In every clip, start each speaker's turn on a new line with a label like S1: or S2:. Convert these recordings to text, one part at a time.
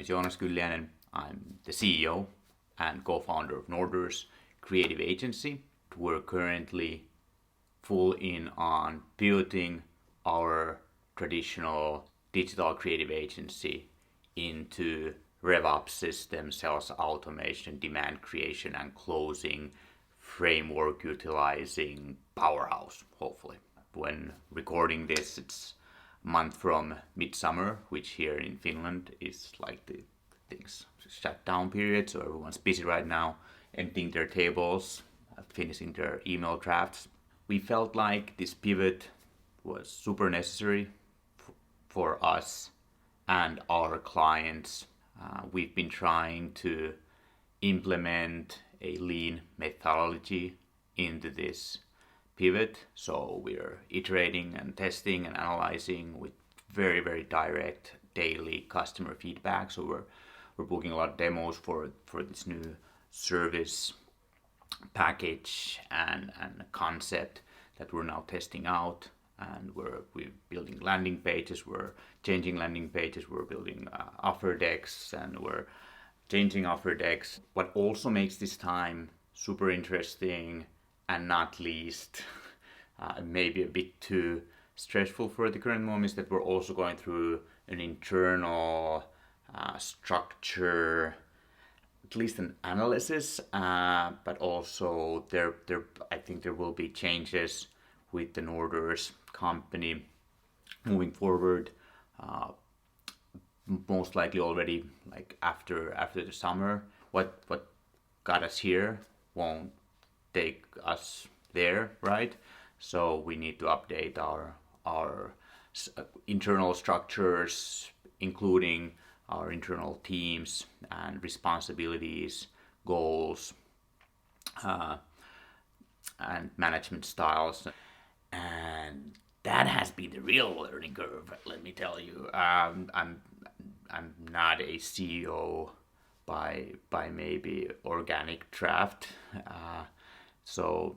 S1: name is Joonas Kylliäinen. I'm the CEO and co-founder of Norders creative agency. We're currently full in on pivoting our traditional digital creative agency into RevOps system, sales automation, demand creation and closing framework utilizing powerhouse, hopefully. When recording this, it's a month from midsummer, which here in Finland is like the things shut down period, so everyone's busy right now, emptying their tables, finishing their email drafts. We felt like this pivot was super necessary for us and our clients. We've been trying to implement a lean methodology into this pivot, so we're iterating and testing and analyzing with very, very direct daily customer feedback. So we're booking a lot of demos for this new service package and concept that we're now testing out, and we're building landing pages, we're changing landing pages, we're building offer decks, and we're changing offer decks. What also makes this time super interesting and not least maybe a bit too stressful for the current moment is that we're also going through an internal structure, at least an analysis, but also I think there will be changes with the Norders company moving forward. Most likely already like after the summer. What got us here won't take us there, right? So we need to update our internal structures, including our internal teams and responsibilities, goals, and management styles. And that has been the real learning curve, let me tell you. I'm not a CEO by maybe organic draft. So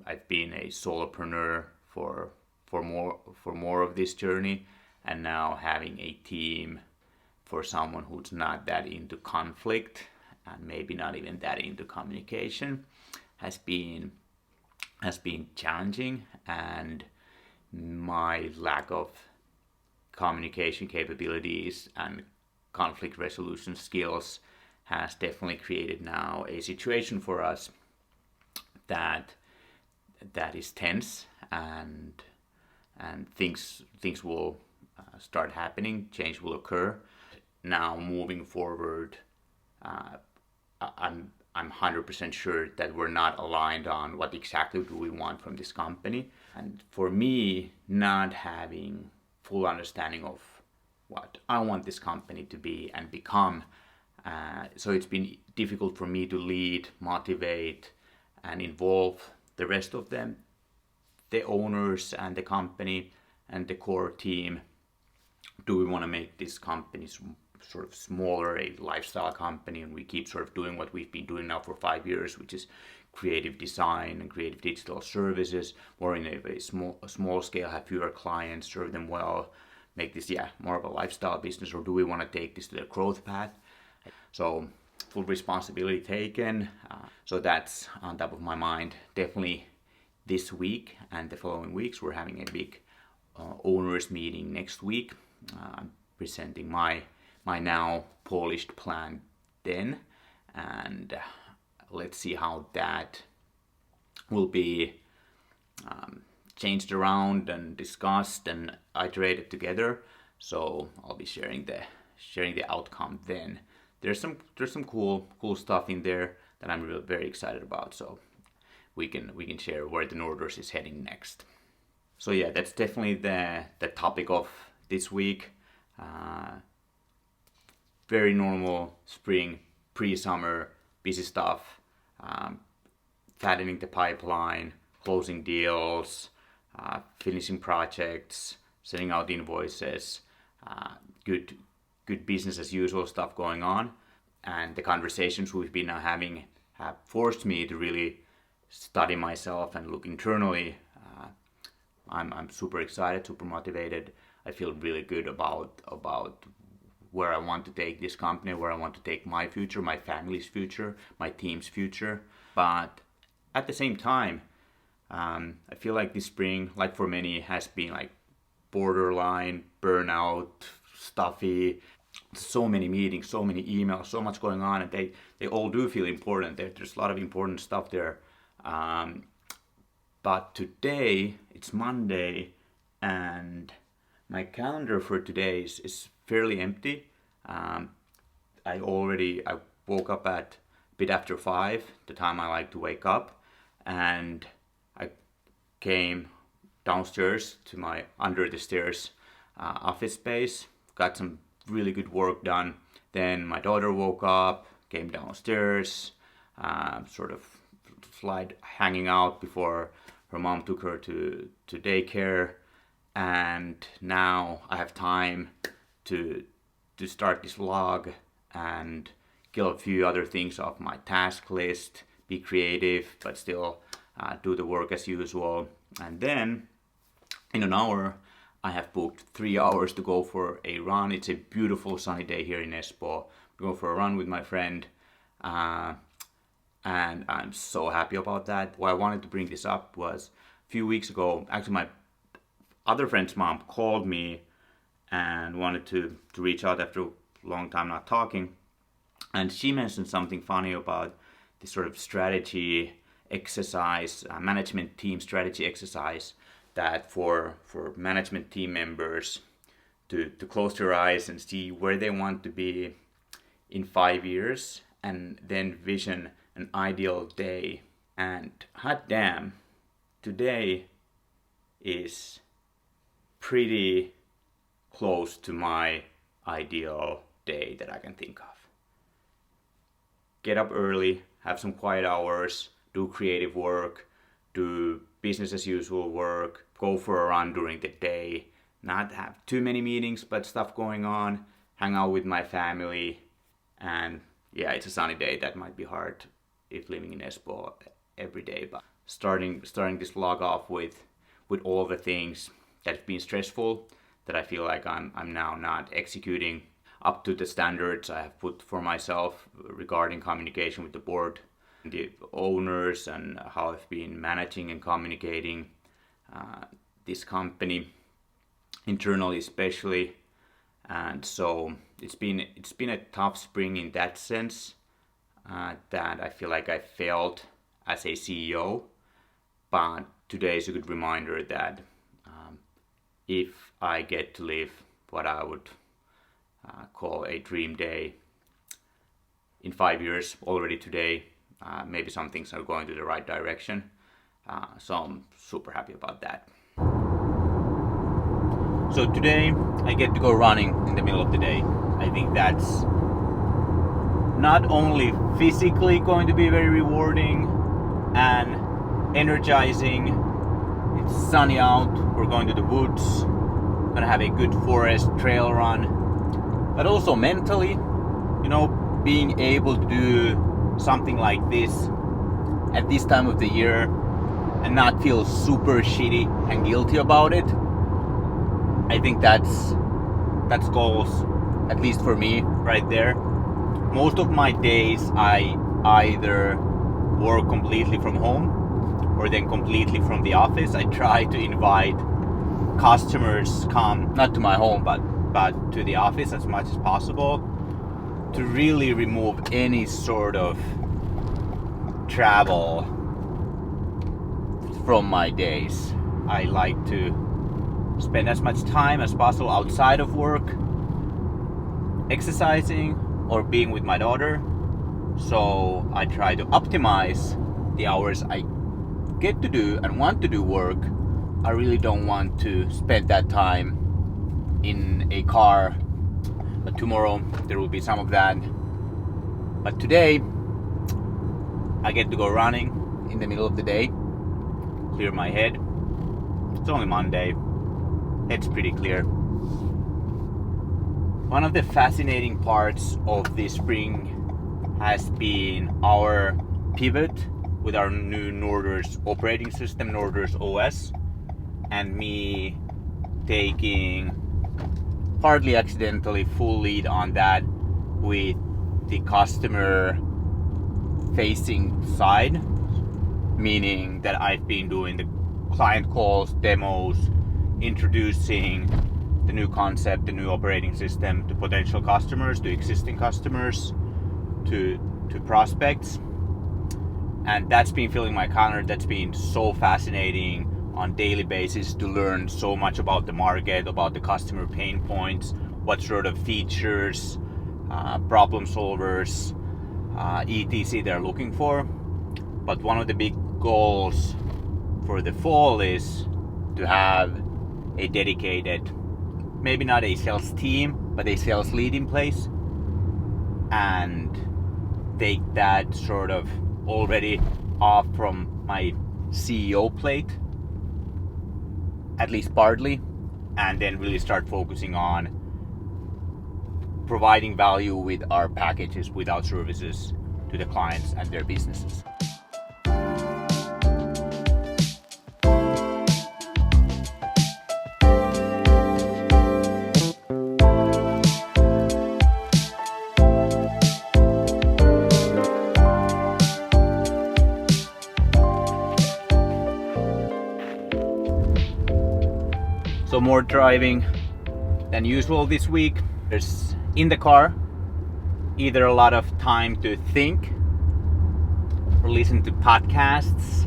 S1: I've been a solopreneur for more of this journey, and now having a team for someone who's not that into conflict and maybe not even that into communication has been challenging, and my lack of communication capabilities and conflict resolution skills has definitely created now a situation for us that is tense, and things will start happening, change will occur. Now moving forward, I'm 100% sure that we're not aligned on what exactly do we want from this company. And for me, not having full understanding of what I want this company to be and become, so it's been difficult for me to lead, motivate, and involve the rest of them, the owners and the company and the core team. Do we want to make this company sort of smaller, a lifestyle company, and we keep sort of doing what we've been doing now for 5 years, which is creative design and creative digital services, or in a small scale, have fewer clients, serve them well, make this more of a lifestyle business, or do we want to take this to the growth path? So full responsibility taken. So that's on top of my mind. Definitely this week and the following weeks, we're having a big owners meeting next week. I'm presenting my now polished plan then, and let's see how that will be changed around and discussed and iterated together. So I'll be sharing the outcome then. There's some cool stuff in there that I'm really very excited about. So we can share where the Norders is heading next. So yeah, that's definitely the topic of this week. Very normal spring, pre-summer, busy stuff, fattening the pipeline, closing deals, finishing projects, sending out invoices, good business as usual stuff going on. And the conversations we've been now having have forced me to really study myself and look internally. I'm super excited, super motivated. I feel really good about where I want to take this company, where I want to take my future, my family's future, my team's future. But at the same time, I feel like this spring, like for many, has been like borderline, burnout, stuffy, so many meetings, so many emails, so much going on, and they all do feel important. There's a lot of important stuff there. But today, it's Monday, and my calendar for today is fairly empty. I woke up at a bit after 5, the time I like to wake up, and I came downstairs to my under the stairs office space, got some really good work done. Then my daughter woke up, came downstairs, sort of hanging out before her mom took her to daycare, and now I have time to start this vlog and kill a few other things off my task list, be creative, but still do the work as usual. And then in an hour, I have booked 3 hours to go for a run. It's a beautiful sunny day here in Espoo. Go for a run with my friend, and I'm so happy about that. Why I wanted to bring this up was a few weeks ago, actually my other friend's mom called me and wanted to reach out after a long time not talking. And she mentioned something funny about this sort of strategy exercise, management team strategy exercise, that for management team members to close their eyes and see where they want to be in 5 years, and then vision an ideal day. And hot damn, today is pretty close to my ideal day that I can think of. Get up early, have some quiet hours, do creative work, do business as usual work, go for a run during the day, not have too many meetings but stuff going on, hang out with my family. And yeah, it's a sunny day. That might be hard if living in Espoo every day, but starting this vlog off with all the things that have been stressful, that I feel like I'm now not executing up to the standards I have put for myself regarding communication with the board, the owners, and how I've been managing and communicating this company internally especially. And so it's been a tough spring in that sense, that I feel like I failed as a CEO. But today is a good reminder that if I get to live what I would call a dream day in 5 years, already today, maybe some things are going to the right direction. So I'm super happy about that. So today I get to go running in the middle of the day. I think that's not only physically going to be very rewarding and energizing. It's sunny out, we're going to the woods, gonna have a good forest trail run, but also mentally, being able to do something like this at this time of the year and not feel super shitty and guilty about it. I think that's goals, at least for me, right there. Most of my days I either work completely from home or then completely from the office. I try to invite customers come, not to my home, but to the office as much as possible, to really remove any sort of travel from my days. I like to spend as much time as possible outside of work, exercising or being with my daughter. So I try to optimize the hours I get to do and want to do work. I really don't want to spend that time in a car, but tomorrow there will be some of that. But today I get to go running in the middle of the day, clear my head. It's only Monday, head's pretty clear. One of the fascinating parts of this spring has been our pivot with our new Norders operating system, Norders OS, and me taking partly accidentally full lead on that with the customer facing side, meaning that I've been doing the client calls, demos, introducing the new concept, the new operating system to potential customers, to existing customers, to prospects. And that's been filling my calendar. That's been so fascinating on daily basis to learn so much about the market, about the customer pain points, what sort of features, problem solvers, etc. they're looking for. But one of the big goals for the fall is to have a dedicated, maybe not a sales team, but a sales lead in place, and take that sort of already off from my CEO plate, at least partly, and then really start focusing on providing value with our packages, with our services to the clients and their businesses. So more driving than usual this week. There's in the car either a lot of time to think or listen to podcasts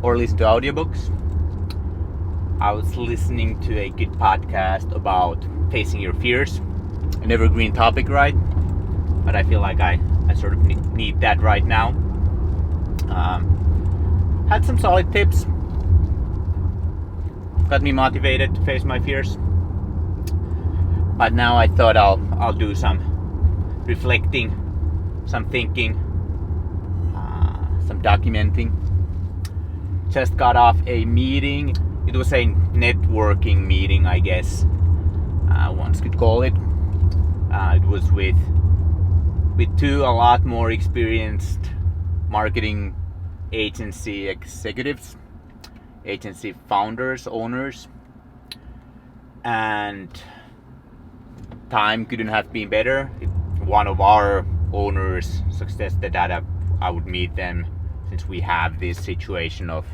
S1: or listen to audiobooks. I was listening to a good podcast about facing your fears, an evergreen topic, right? But I feel like I sort of need that right now. Had some solid tips. Got me motivated to face my fears. But now I thought I'll do some reflecting, some thinking, some documenting. Just got off a meeting. It was a networking meeting, I guess one could call it. It was with two a lot more experienced marketing agency executives, agency founders, owners, and time couldn't have been better. One of our owners suggested that I would meet them, since we have this situation of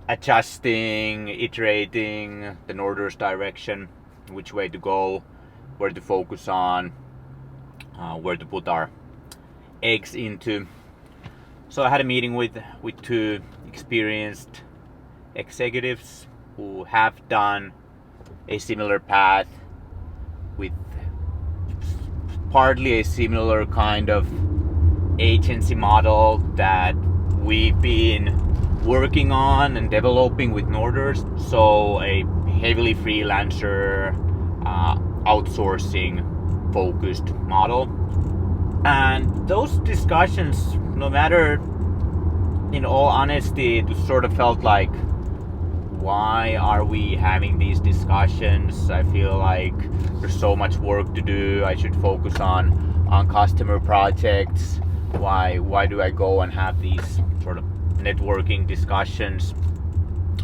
S1: adjusting, iterating the Norders direction, which way to go, where to focus on, where to put our eggs into. So I had a meeting with two experienced executives who have done a similar path with partly a similar kind of agency model that we've been working on and developing with Norders. So a heavily freelancer, outsourcing focused model. And those discussions, no matter, in all honesty, it sort of felt like, why are we having these discussions? I feel like there's so much work to do. I should focus on customer projects. Why do I go and have these sort of networking discussions?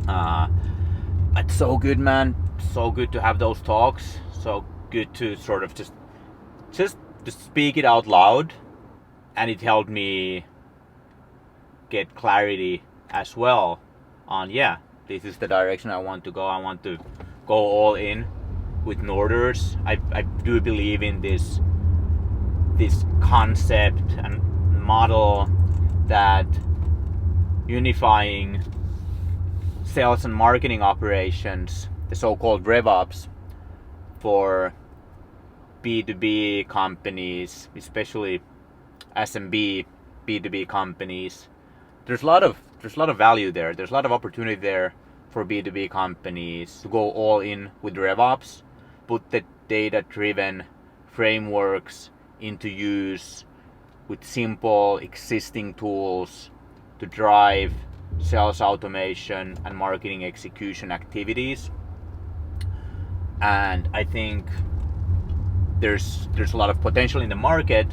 S1: But so good, man. So good to have those talks. So good to sort of just to speak it out loud, and it helped me get clarity as well on, this is the direction I want to go. I want to go all in with Norders. I do believe in this concept and model that unifying sales and marketing operations, the so-called RevOps, for B2B companies, especially SMB B2B companies. There's a lot of value there. There's a lot of opportunity there for B2B companies to go all in with RevOps, put the data-driven frameworks into use with simple existing tools to drive sales automation and marketing execution activities. And I think there's a lot of potential in the market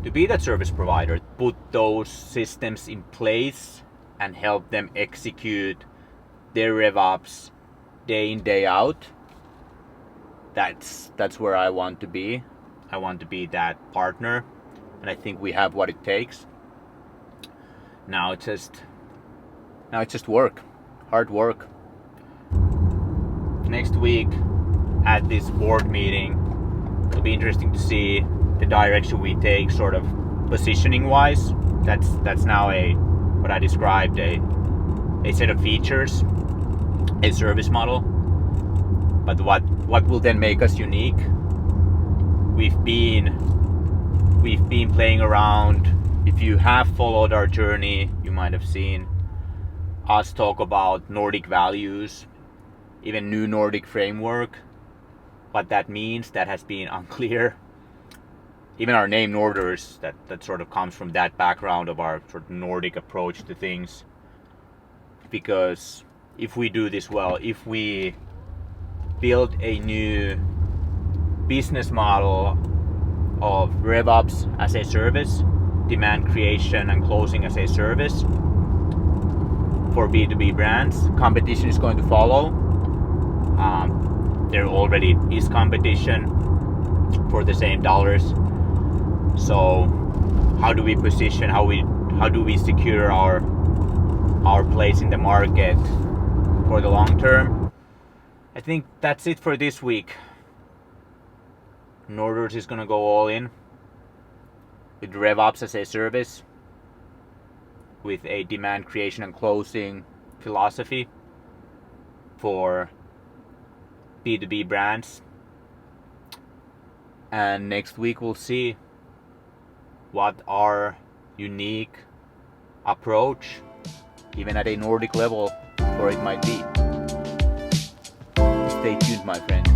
S1: to be that service provider, put those systems in place and help them execute their RevOps day in, day out, that's where I want to be. I want to be that partner, and I think we have what it takes. Now it's just work, hard work. Next week at this board meeting, it'll be interesting to see the direction we take, sort of positioning wise. That's now what I described, a set of features, a service model. But what will then make us unique? We've been playing around. If you have followed our journey, you might have seen us talk about Nordic values, even new Nordic framework. What that means, that has been unclear. Even our name Norders, that sort of comes from that background of our sort of Nordic approach to things. Because if we do this well, if we build a new business model of RevOps as a service, demand creation and closing as a service for B2B brands, competition is going to follow. There already is competition for the same dollars. So how do we position, how do we secure our place in the market for the long term? I think that's it for this week. Norders is gonna go all in with RevOps as a service, with a demand creation and closing philosophy for B2B brands. And next week we'll see what our unique approach, even at a Nordic level, or it might be. Stay tuned, my friends.